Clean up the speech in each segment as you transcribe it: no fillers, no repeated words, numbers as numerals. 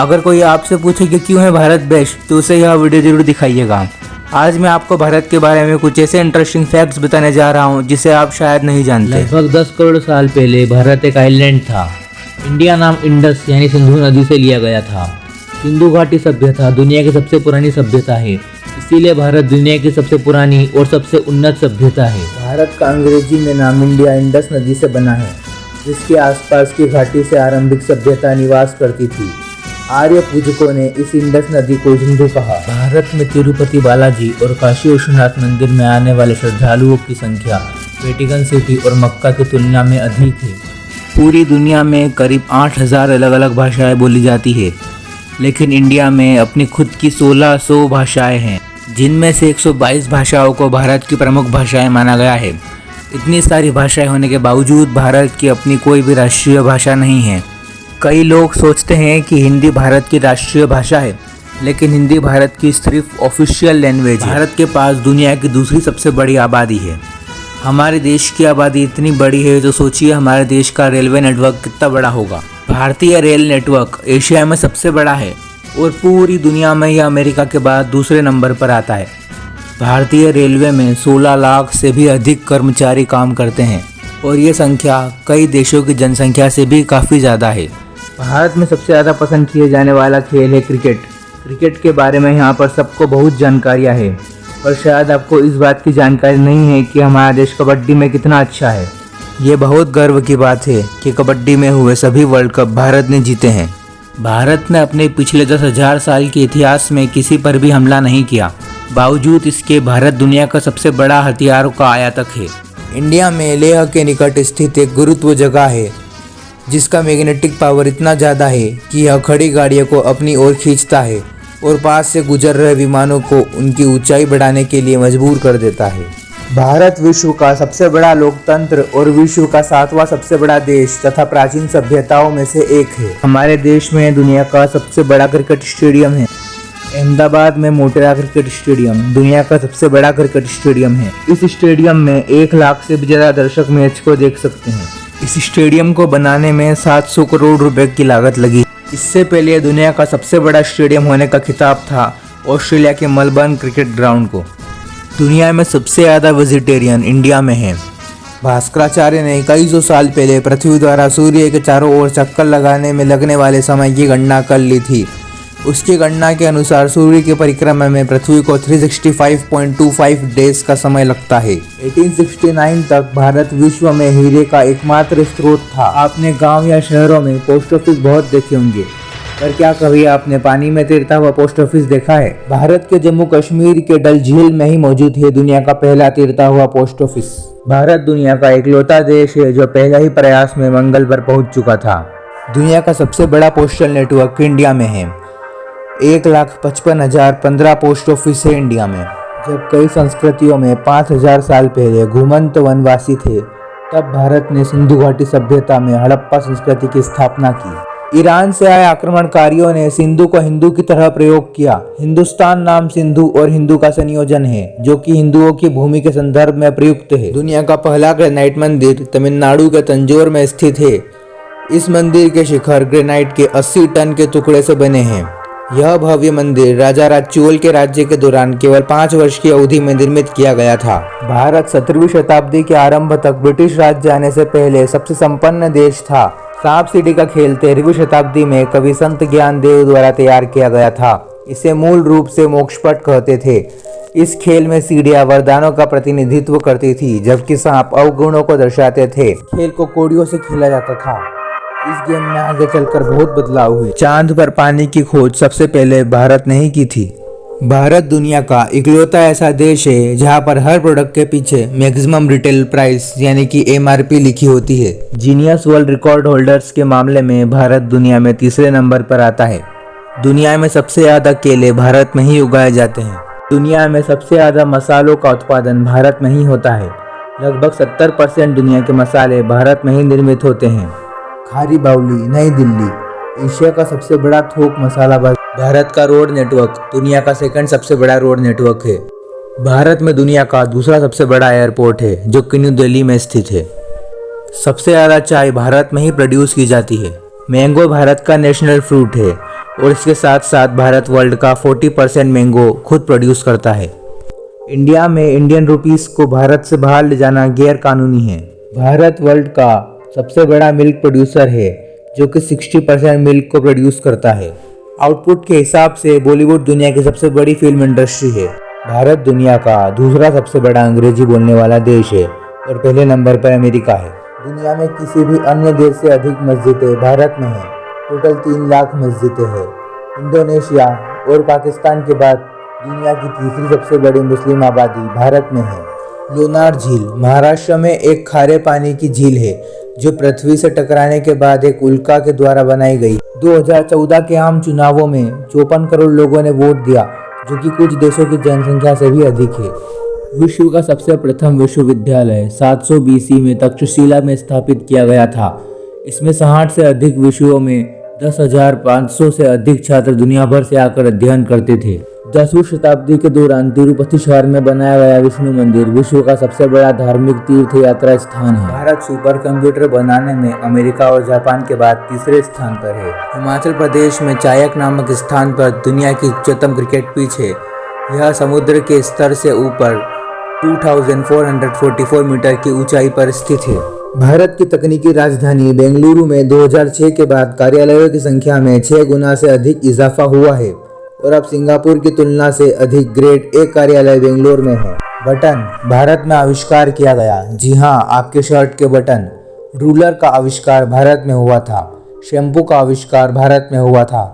अगर कोई आपसे पूछे कि क्यों है भारत बेस्ट, तो उसे यह वीडियो जरूर दिखाइएगा। आज मैं आपको भारत के बारे में कुछ ऐसे इंटरेस्टिंग फैक्ट्स बताने जा रहा हूँ जिसे आप शायद नहीं जानते। लगभग 10 करोड़ साल पहले भारत एक आइलैंड था। इंडिया नाम इंडस यानी सिंधु नदी से लिया गया था। सिंधु घाटी सभ्यता दुनिया की सबसे पुरानी सभ्यता है, इसीलिए भारत दुनिया की सबसे पुरानी और सबसे उन्नत सभ्यता है। भारत का अंग्रेजी में नाम इंडिया इंडस नदी से बना है, जिसके आसपास की घाटी से आरंभिक सभ्यता निवास करती थी। आर्य पूजकों ने इस इंडस नदी को सिंधु कहा। भारत में तिरुपति बालाजी और काशी विश्वनाथ मंदिर में आने वाले श्रद्धालुओं की संख्या वेटिकन सिटी और मक्का की तुलना में अधिक है। पूरी दुनिया में करीब 8000 अलग अलग भाषाएं बोली जाती है, लेकिन इंडिया में अपनी खुद की 1600 भाषाएं हैं, जिनमें से 122 भाषाओं को भारत की प्रमुख भाषाएं माना गया है। इतनी सारी भाषाएं होने के बावजूद भारत की अपनी कोई भी राष्ट्रीय भाषा नहीं है। कई लोग सोचते हैं कि हिंदी भारत की राष्ट्रीय भाषा है, लेकिन हिंदी भारत की सिर्फ ऑफिशियल लैंग्वेज है। भारत के पास दुनिया की दूसरी सबसे बड़ी आबादी है। हमारे देश की आबादी इतनी बड़ी है तो सोचिए हमारे देश का रेलवे नेटवर्क कितना बड़ा होगा। भारतीय रेल नेटवर्क एशिया में सबसे बड़ा है और पूरी दुनिया में यह अमेरिका के बाद दूसरे नंबर पर आता है। भारतीय रेलवे में 16 लाख से भी अधिक कर्मचारी काम करते हैं और ये संख्या कई देशों की जनसंख्या से भी काफ़ी ज़्यादा है। भारत में सबसे ज़्यादा पसंद किए जाने वाला खेल है क्रिकेट। क्रिकेट के बारे में यहाँ पर सबको बहुत जानकारियाँ है, पर शायद आपको इस बात की जानकारी नहीं है कि हमारा देश कबड्डी में कितना अच्छा है। ये बहुत गर्व की बात है कि कबड्डी में हुए सभी वर्ल्ड कप भारत ने जीते हैं। भारत ने अपने पिछले 10,000 साल के इतिहास में किसी पर भी हमला नहीं किया, बावजूद इसके भारत दुनिया का सबसे बड़ा हथियारों का आयातक है। इंडिया में लेह के निकट स्थित एक गुरुत्व जगह है, जिसका मैग्नेटिक पावर इतना ज़्यादा है कि यह खड़ी गाड़ियों को अपनी ओर खींचता है और पास से गुजर रहे विमानों को उनकी ऊंचाई बढ़ाने के लिए मजबूर कर देता है। भारत विश्व का सबसे बड़ा लोकतंत्र और विश्व का 7वां सबसे बड़ा देश तथा प्राचीन सभ्यताओं में से एक है। हमारे देश में दुनिया का सबसे बड़ा क्रिकेट स्टेडियम है। अहमदाबाद में मोटेरा क्रिकेट स्टेडियम दुनिया का सबसे बड़ा क्रिकेट स्टेडियम है। इस स्टेडियम में 1 लाख से भी ज़्यादा दर्शक मैच को देख सकते हैं। इस स्टेडियम को बनाने में 700 करोड़ रुपए की लागत लगी। इससे पहले दुनिया का सबसे बड़ा स्टेडियम होने का खिताब था ऑस्ट्रेलिया के मेलबर्न क्रिकेट ग्राउंड को। दुनिया में सबसे ज़्यादा वेजिटेरियन इंडिया में है। भास्कराचार्य ने कई सौ साल पहले पृथ्वी द्वारा सूर्य के चारों ओर चक्कर लगाने में लगने वाले समय की गणना कर ली थी। उसकी गणना के अनुसार सूर्य की परिक्रमा में पृथ्वी को 365.25 डेज का समय लगता है। 1869 तक भारत विश्व में हीरे का एकमात्र स्रोत था। आपने गांव या शहरों में पोस्ट ऑफिस बहुत देखे होंगे, पर क्या कभी आपने पानी में तैरता हुआ पोस्ट ऑफिस देखा है? भारत के जम्मू कश्मीर के डल झील में ही मौजूद है दुनिया का पहला तैरता हुआ पोस्ट ऑफिस। भारत दुनिया का इकलौता देश है जो पहले ही प्रयास में मंगल पर पहुंच चुका था। दुनिया का सबसे बड़ा पोस्टल नेटवर्क इंडिया में है। 1,55,015 पोस्ट ऑफिस है इंडिया में। जब कई संस्कृतियों में 5000 साल पहले घुमंत वनवासी थे, तब भारत ने सिंधु घाटी सभ्यता में हड़प्पा संस्कृति की स्थापना की। ईरान से आए आक्रमणकारियों ने सिंधु को हिंदू की तरह प्रयोग किया। हिंदुस्तान नाम सिंधु और हिंदू का संयोजन है, जो कि हिंदुओं की भूमि के संदर्भ में प्रयुक्त है। दुनिया का पहला ग्रेनाइट मंदिर तमिलनाडु के तंजौर में स्थित है। इस मंदिर के शिखर ग्रेनाइट के 80 टन के टुकड़े से बने हैं। यह भव्य मंदिर राजा चोल के राज्य के दौरान केवल 5 वर्ष की अवधि में निर्मित किया गया था। भारत 17वीं शताब्दी के आरंभ तक ब्रिटिश राज जाने से पहले सबसे संपन्न देश था। सांप सीढ़ी का खेल 13वीं शताब्दी में कवि संत ज्ञानदेव द्वारा तैयार किया गया था। इसे मूल रूप से मोक्षपट कहते थे। इस खेल में सीढ़ियां वरदानों का प्रतिनिधित्व करती थी, जबकि सांप अवगुणों को दर्शाते थे। खेल को कौड़ियों से खेला जाता था। इस गेम में आगे चलकर बहुत बदलाव हुए। चांद पर पानी की खोज सबसे पहले भारत ने ही की थी। भारत दुनिया का इकलौता ऐसा देश है जहां पर हर प्रोडक्ट के पीछे मैक्सिमम रिटेल प्राइस यानी कि MRP लिखी होती है। जीनियस वर्ल्ड रिकॉर्ड होल्डर्स के मामले में भारत दुनिया में तीसरे नंबर पर आता है। दुनिया में सबसे ज़्यादा केले भारत में ही उगाए जाते हैं। दुनिया में सबसे ज़्यादा मसालों का उत्पादन भारत में ही होता है। लगभग 70% दुनिया के मसाले भारत में ही निर्मित होते हैं। खारी बावली, नई दिल्ली, एशिया का सबसे बड़ा थोक मसाला बाजार। भारत का रोड नेटवर्क दुनिया का सेकंड सबसे बड़ा रोड नेटवर्क है। भारत में दुनिया का दूसरा सबसे बड़ा एयरपोर्ट है जो कि न्यू दिल्ली में स्थित है। सबसे ज़्यादा चाय भारत में ही प्रोड्यूस की जाती है। मैंगो भारत का नेशनल फ्रूट है। और इसके साथ साथ भारत वर्ल्ड का 40% मैंगो खुद प्रोड्यूस करता है। इंडिया में इंडियन रुपीस को भारत से बाहर ले जाना गैर कानूनी है। भारत वर्ल्ड का सबसे बड़ा मिल्क प्रोड्यूसर है जो कि 60% मिल्क को प्रोड्यूस करता है। आउटपुट के हिसाब से बॉलीवुड दुनिया की सबसे बड़ी फिल्म इंडस्ट्री है। भारत दुनिया का दूसरा सबसे बड़ा अंग्रेजी बोलने वाला देश है और पहले नंबर पर अमेरिका है। दुनिया में किसी भी अन्य देश से अधिक मस्जिदें भारत में हैं। टोटल 3 लाख मस्जिदें हैं। इंडोनेशिया और पाकिस्तान के बाद दुनिया की तीसरी सबसे बड़ी मुस्लिम आबादी भारत में है। लोनार झील महाराष्ट्र में एक खारे पानी की झील है जो पृथ्वी से टकराने के बाद एक उल्का के द्वारा बनाई गई। 2014 के आम चुनावों में 54 करोड़ लोगों ने वोट दिया जो कि कुछ देशों की जनसंख्या से भी अधिक है। विश्व का सबसे प्रथम विश्वविद्यालय 700 BC में तक्षशिला में स्थापित किया गया था। इसमें 60 से अधिक विषयों में 10,500 से अधिक छात्र दुनिया भर से आकर अध्ययन करते थे। 10वीं शताब्दी के दौरान तिरुपति शहर में बनाया गया विष्णु मंदिर विश्व का सबसे बड़ा धार्मिक तीर्थ यात्रा स्थान है। भारत सुपर कंप्यूटर बनाने में अमेरिका और जापान के बाद तीसरे स्थान पर है। हिमाचल प्रदेश में चायक नामक स्थान पर दुनिया की उच्चतम क्रिकेट पिच है। यह समुद्र के स्तर से ऊपर 2444 मीटर की ऊंचाई पर स्थित है। भारत की तकनीकी राजधानी बेंगलुरु में 2006 के बाद कार्यालयों की संख्या में 6 गुना से अधिक इजाफा हुआ है और अब सिंगापुर की तुलना से अधिक ग्रेड A कार्यालय बेंगलोर में है। बटन भारत में आविष्कार किया गया। जी हाँ, आपके शर्ट के बटन। रूलर का आविष्कार भारत में हुआ था। शैम्पू का आविष्कार भारत में हुआ था।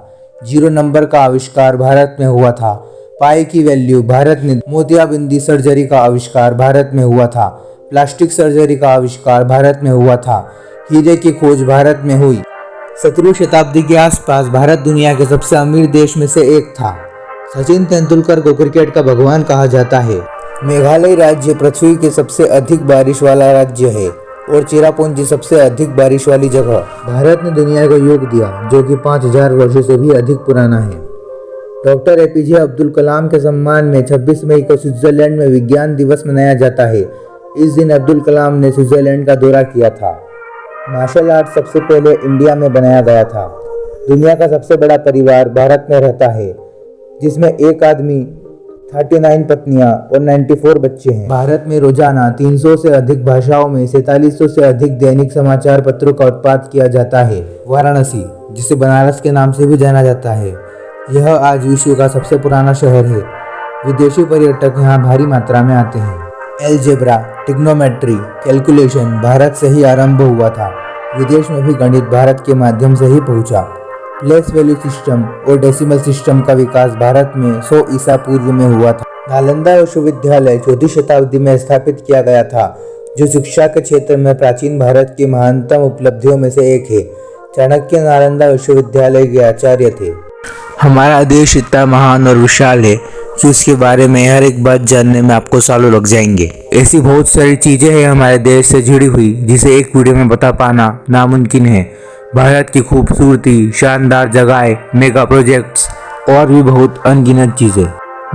0 नंबर का आविष्कार भारत में हुआ था। पाई की वैल्यू भारत में। मोतियाबिंदी सर्जरी का आविष्कार भारत में हुआ था। प्लास्टिक सर्जरी का आविष्कार भारत में हुआ था। हीरे की खोज भारत में हुई। 17वीं शताब्दी के आसपास भारत दुनिया के सबसे अमीर देश में से एक था। सचिन तेंदुलकर को क्रिकेट का भगवान कहा जाता है। मेघालय राज्य पृथ्वी के सबसे अधिक बारिश वाला राज्य है और चेरापूंजी सबसे अधिक बारिश वाली जगह। भारत ने दुनिया को योग दिया जो कि 5000 वर्षों से भी अधिक पुराना है। डॉक्टर APJ अब्दुल कलाम के सम्मान में 26 मई को स्विट्जरलैंड में विज्ञान दिवस मनाया जाता है। इस दिन अब्दुल कलाम ने स्विट्जरलैंड का दौरा किया था। मार्शल आर्ट सबसे पहले इंडिया में बनाया गया था। दुनिया का सबसे बड़ा परिवार भारत में रहता है जिसमें एक आदमी, 39 पत्नियां और 94 बच्चे हैं। भारत में रोजाना 300 से अधिक भाषाओं में 4700 से अधिक दैनिक समाचार पत्रों का उत्पादन किया जाता है। वाराणसी, जिसे बनारस के नाम से भी जाना जाता है, यह आज विश्व का सबसे पुराना शहर है। विदेशी पर्यटक यहाँ भारी मात्रा में आते हैं। एलजेब्रा, ट्रिग्नोमेट्री, कैलकुलेशन भारत से ही आरंभ हुआ था। विदेश में भी गणित भारत के माध्यम से ही पहुंचा। प्लेस वैल्यू सिस्टम और डेसिमल सिस्टम का विकास भारत में 100 ईसा पूर्व में हुआ था। नालंदा विश्वविद्यालय 14वीं शताब्दी में स्थापित किया गया था जो शिक्षा के क्षेत्र में प्राचीन भारत की महानतम उपलब्धियों में से एक है। चाणक्य नालंदा विश्वविद्यालय के आचार्य थे। हमारा देश इतना महान और विशाल है कि उसके बारे में हर एक बात जानने में आपको सालों लग जाएंगे। ऐसी बहुत सारी चीजें हैं हमारे देश से जुड़ी हुई जिसे एक वीडियो में बता पाना नामुमकिन है। भारत की खूबसूरती, शानदार जगहें, मेगा प्रोजेक्ट्स और भी बहुत अनगिनत चीज़ें।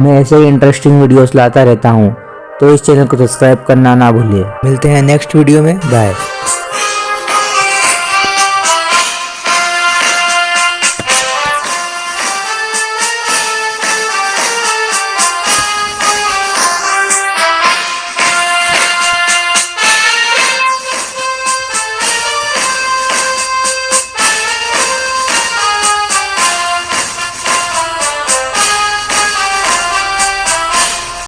मैं ऐसे ही इंटरेस्टिंग वीडियोस लाता रहता हूँ, तो इस चैनल को सब्सक्राइब करना ना भूलिए। मिलते हैं नेक्स्ट वीडियो में। बाय।